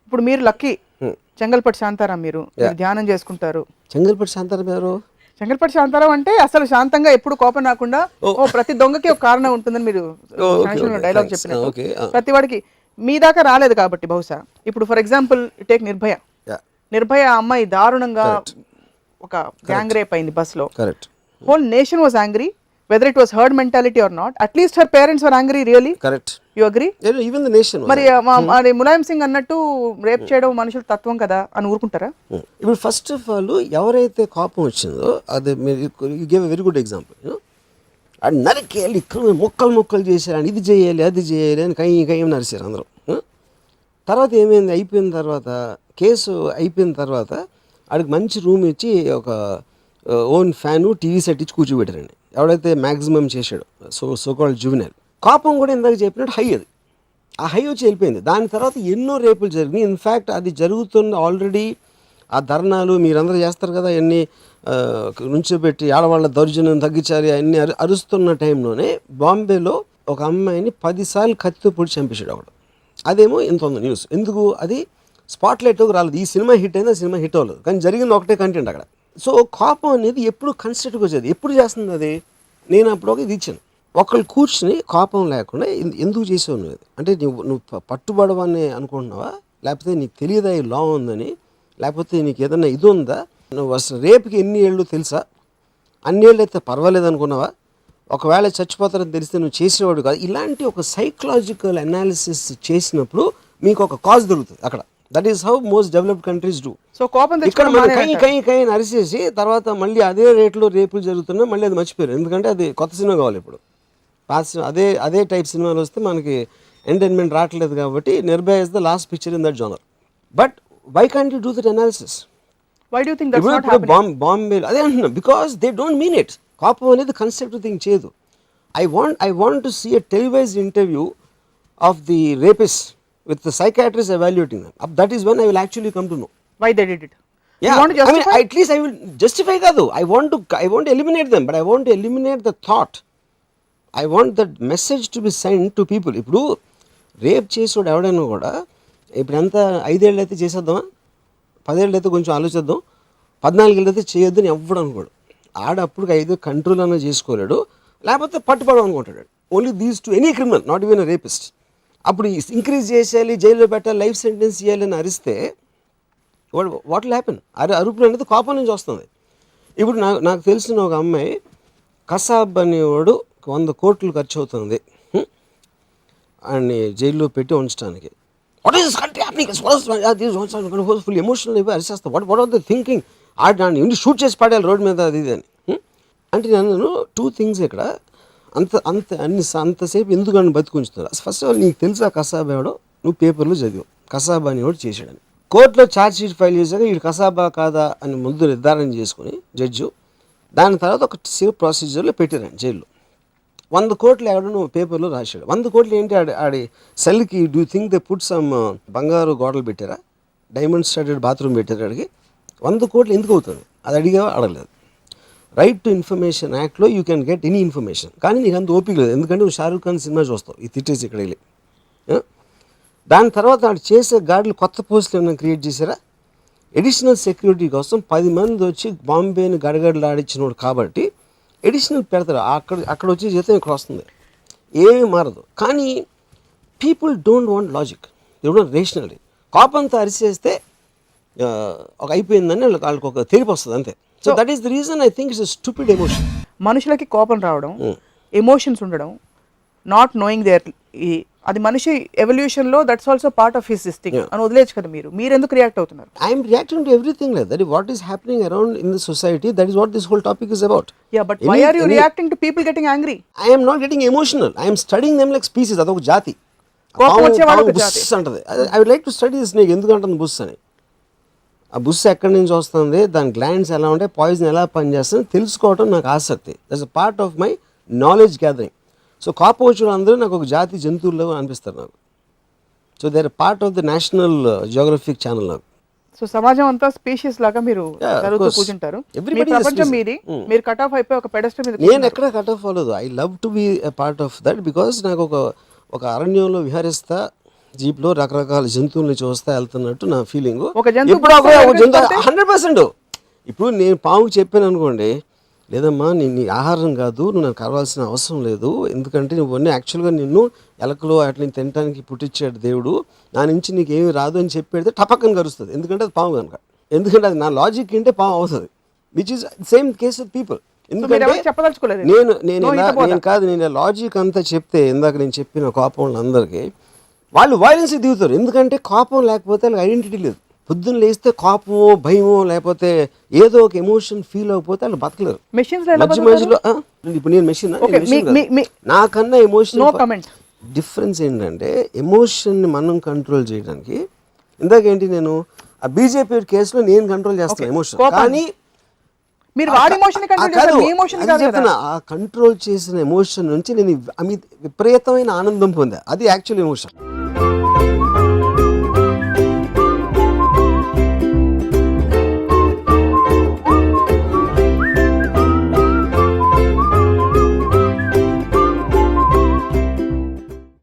ఇప్పుడు మీరు లక్కీ చెంగల్పట్టి శాంతారాం మీరు ధ్యానం చేసుకుంటారు. చెంగల్పట్టి శాంతారాం ఎవరు? చెంగల్పట్టి శాంతారాం అంటే అసలు శాంతంగా ఎప్పుడు కోపం రాకుండా ప్రతి దొంగకి ఒక కారణం ఉంటుందని మీరు డైలాగ్ చెప్పినట్టు ప్రతి వాడికి మీ దాకా రాలేదు కాబట్టి బహుశా. ఇప్పుడు ఫర్ ఎగ్జాంపుల్ టేక్ నిర్భయ అమ్మాయి దారుణంగా ఒక గ్యాంగ్ రేప్ అయింది బస్ లో. Whole nation was angry whether it was herd mentality or not. At least her parents were angry, really. Correct. You agree? Yeah, even the nation was. మరి ములాయం సింగ్ అన్నట్టు rape చేయడం మనుషుల తత్వం కదా అని ఊరుకుంటారా? ఇప్పుడు ఫస్ట్ ఆఫ్ ఆల్ ఎవరైతే కోపం వచ్చిందో అది you give a very good example. అది నరికేయాలి, మొక్కలు చేశారు, ఇది చేయాలి అది చేయాలి అని కై నరిశారు అందరూ. తర్వాత ఏమైంది, అయిపోయిన తర్వాత కేసు అయిపోయిన తర్వాత ఆడికి మంచి రూమ్ ఇచ్చి ఒక ఓన్ ఫ్యాను టీవీ సెట్ ఇచ్చి కూర్చోబెట్టారండి ఎవడైతే మ్యాక్సిమం చేశాడు. So called juvenile. కోపం కూడా ఇందాక చెప్పినట్టు హై, అది ఆ హై వచ్చి వెళ్ళిపోయింది. దాని తర్వాత ఎన్నో రేపులు జరిగినాయి. ఇన్ఫ్యాక్ట్ అది జరుగుతున్న ఆల్రెడీ ఆ ధర్నాలు మీరందరూ చేస్తారు కదా, అన్నీ నుంచోబెట్టి ఆడవాళ్ళ దౌర్జన్యం తగ్గించాలి అన్నీ అరుస్తున్న టైంలోనే బాంబేలో ఒక అమ్మాయిని 10 సార్లు కత్తితో పొడి చంపేశాడు ఒకడు. అదేమో ఇంత ఉంది న్యూస్. ఎందుకు అది స్పాట్లైట్లోకి రాలేదు. ఈ సినిమా హిట్ అయింది, ఆ సినిమా హిట్ అవ్వలేదు, కానీ జరిగింది ఒకటే కంటెంట్ అక్కడ. సో కోపం అనేది ఎప్పుడు కన్స్ట్రక్ట్గా వచ్చేది, ఎప్పుడు చేస్తుంది అది. నేను అప్పుడు ఒక ఇది ఇచ్చాను, ఒకళ్ళు కూర్చుని కోపం లేకుండా ఎందుకు చేసావు నువ్వు అంటే నువ్వు పట్టుబడవని అనుకుంటున్నావా, లేకపోతే నీకు తెలియదా ఈ లా ఉందని, లేకపోతే నీకు ఏదన్నా ఇది ఉందా, నువ్వు అసలు రేపుకి ఎన్ని ఏళ్ళు తెలుసా, అన్ని ఏళ్ళు అయితే పర్వాలేదు అనుకున్నావా, ఒకవేళ చచ్చిపోతారని తెలిస్తే నువ్వు చేసేవాడు కాదు. ఇలాంటి ఒక సైకలాజికల్ అనాలిసిస్ చేసినప్పుడు మీకు ఒక కాజ్ దొరుకుతుంది అక్కడ. That is how most developed countries do. So కోపం ఇక్కడ మనం కై అరిసేసి తర్వాత మళ్ళీ అదే రేట్లో రేపులు జరుగుతున్నా మళ్ళీ అది మర్చిపోయారు. ఎందుకంటే అది కొత్త సినిమా కావాలి. ఇప్పుడు అదే టైప్ సినిమాలు వస్తే మనకి ఎంటర్టైన్మెంట్ రావట్లేదు కాబట్టి Nirbhaya is the last picture in that genre. But why can't you do that analysis? Why do think that's not happening? Bombay అదే అంటున్నా, because they don't mean it. కోపం అనేది కన్సెప్ట్ థింగ్ చేయదు. I want to see a televised interview of the rapist with the psychiatrist evaluating them. That is when I will actually come to know why they did it. Yeah, you want to justify? I mean, at least I will justify kadu. I want to eliminate them, but I want to eliminate the thought. I want that message to be sent to people. Ippudu rape చేసోడు ఎవడైనా కూడా ఇప్పుడు ఎంత 5 ఏళ్ళు అయితే చేసేద్దామా, 10 ఏళ్ళు అయితే కొంచెం ఆలోచిద్దాం, 14 ఏళ్ళు అయితే చేయొద్దని ఎవ్వడు అనుకోడు. ఆడప్పుడు 5 కంట్రోల్ అన్న చేసుకోలేడు, లేకపోతే పట్టుబడం అనుకుంటాడు. Only these to any criminal, not even a rapist. అప్పుడు ఇంక్రీజ్ చేసేయాలి, జైల్లో పెట్టాలి, లైఫ్ సెంటెన్స్ చేయాలని అరిస్తే వాట్ విల్ హ్యాపెన్? అరుపులు అనేది కోపం నుంచి వస్తుంది. ఇప్పుడు నాకు తెలిసిన ఒక అమ్మాయి కసాబ్ అనేవాడు 100 కోట్లు ఖర్చు అవుతుంది ఆయన్ని జైల్లో పెట్టి ఉంచడానికి. వాట్ ఈస్ ఫుల్ ఎమోషనల్ అయిపోయి అరిసేస్తా. What are the thinking? ఆడిని ఇంటి షూట్ చేసి పడేయాలి రోడ్డు మీద అది ఇది అని. అంటే నన్ను 2 థింగ్స్ ఇక్కడ అంతసేపు ఎందుకు అని బతికుంచుతున్నారు. ఫస్ట్ ఆఫ్ ఆల్ నీకు తెలుసా కసాబ్ ఎవడో? నువ్వు పేపర్లో చదివావు కసాబా అని వాడు చేశాడని. కోర్టులో ఛార్జ్ షీట్ ఫైల్ చేశాక వీడు కసాబా కాదా అని ముందు నిర్ధారణ చేసుకుని జడ్జు దాని తర్వాత ఒక సేఫ్ ప్రొసీజర్లో పెట్టారండి జైల్లో. 100 కోట్లు ఎవడో నువ్వు పేపర్లో రాశాడు. 100 కోట్లు ఏంటి? ఆడి సెల్కి do think they put some బంగారు గోడలు పెట్టారా, డైమండ్ స్టార్టెడ్ బాత్రూమ్ పెట్టారు అడిగి. 100 కోట్లు ఎందుకు అవుతుంది అది అడిగా అడగలేదు. రైట్ టు ఇన్ఫర్మేషన్ యాక్ట్లో you can get any information, కానీ నీకు అంత ఓపిక లేదు. ఎందుకంటే నువ్వు షారూఖ్ ఖాన్ సినిమా చూస్తావు, ఇది తిట్టేసి ఇక్కడ వెళ్ళి. దాని తర్వాత వాడు చేసే గార్డులు కొత్త పోస్టులు ఏమైనా క్రియేట్ చేశారా? ఎడిషనల్ సెక్యూరిటీ కోసం 10 మంది వచ్చి బాంబేని గడగడలాడించినోడు కాబట్టి ఎడిషనల్ పెడతారు. అక్కడ వచ్చే జీతం ఇక్కడ వస్తుంది, ఏమీ మారదు. కానీ people don't want logic, they don't rationally. కోపంతో అరిచేస్తే ఒక అయిపోయిందని వాళ్ళకి ఒక తెలిపి వస్తుంది అంతే. So that is the reason I think it's a stupid emotion. మనుషులకి కోపం రావడం, ఎమోషన్స్ ఉండడం, నాట్ నోయింగ్ దేర్, అది మనిషి ఎవల్యూషన్ లో that's also part of his thing అని వదిలేచ్చు కదా. మీరు ఎందుకు రియాక్ట్ అవుతున్నారు? I'm reacting to everything like that. What is happening around in the society, that is what this whole topic is about. Yeah, but why are you reacting to people getting angry? I'm not getting emotional, I'm studying them like species. అదొక జాతి, కోపం వచ్చే వాళ్ళకి జాతి అంటది. I would like to study this. నీకు ఎందుకు అంటుంది బుస్ అని? ఆ బుస్ ఎక్కడి నుంచి వస్తుంది, దాని గ్లాండ్స్ ఎలా ఉంటాయి, పాయిజన్ ఎలా పనిచేస్తుంది తెలుసుకోవడం నాకు ఆసక్తి. That's a part of my knowledge gathering. So కోపం వచ్చిన అందరూ నాకు ఒక జాతి జంతువుల్లో అనిపిస్తారు నాకు. So they are part of the National Geographic channel నాకు. సో సమాజం అంతా స్పీషీస్ లాగా మీరు చదువుతూ కూర్చుంటారు. ప్రపంచం మీది, మీరు కట్ ఆఫ్ అయిపోయి ఒక పెడెస్టల్ మీద. నేను ఎక్కడ కట్ ఆఫ్ అవ్వలేదు. I love to be a part of that because నాకు ఒక అరణ్యంలో విహరిస్తా జీప్లో రకరకాల జంతువుల్ని చూస్తా వెళ్తున్నట్టు నా ఫీలింగ్. ఒక జంతువు ఎప్పుడు ఒక జంతువు 100%. ఇప్పుడు నేను పాముకి చెప్పాను అనుకోండి, లేదమ్మా నీ ఆహారం కాదు, నువ్వు నాకు కలవాల్సిన అవసరం లేదు, ఎందుకంటే నువ్వన్నీ యాక్చువల్గా నిన్ను ఎలకలు అట్లా తినడానికి పుట్టించాడు దేవుడు, నా నుంచి నీకు ఏమి రాదు అని చెప్పేది టపక్కని కరుస్తుంది, ఎందుకంటే అది పాము కనుక. ఎందుకంటే అది నా లాజిక్ ఏంటే పాము అవుతుంది, which is same case with people. ఎందుకంటే నేను లాజిక్ అంతా చెప్తే, ఇందాక నేను చెప్పిన కోపం వాళ్ళందరికీ వాళ్ళు వైలెన్స్ దిగుతారు. ఎందుకంటే కోపం లేకపోతే వాళ్ళకి ఐడెంటిటీ లేదు. పొద్దున్న లేస్తే కోపమో భయమో లేకపోతే ఏదో ఒక ఎమోషన్ ఫీల్ అయిపోతే వాళ్ళు బతకలేరు. మధ్యలో ఇప్పుడు నేను మెషిన్ నాకన్నా ఎమోషన్ డిఫరెన్స్ ఏంటంటే, ఎమోషన్ని మనం కంట్రోల్ చేయడానికి ఇందాకేంటి నేను ఆ బీజేపీ కేసులో నేను కంట్రోల్ చేస్తాను ఎమోషన్, కానీ మీరు వాడి ఎమోషన్ చెప్తున్నా ఆ కంట్రోల్ చేసిన ఎమోషన్ నుంచి నేను విపరీతమైన ఆనందం పొందా, అది యాక్చువల్ ఎమోషన్.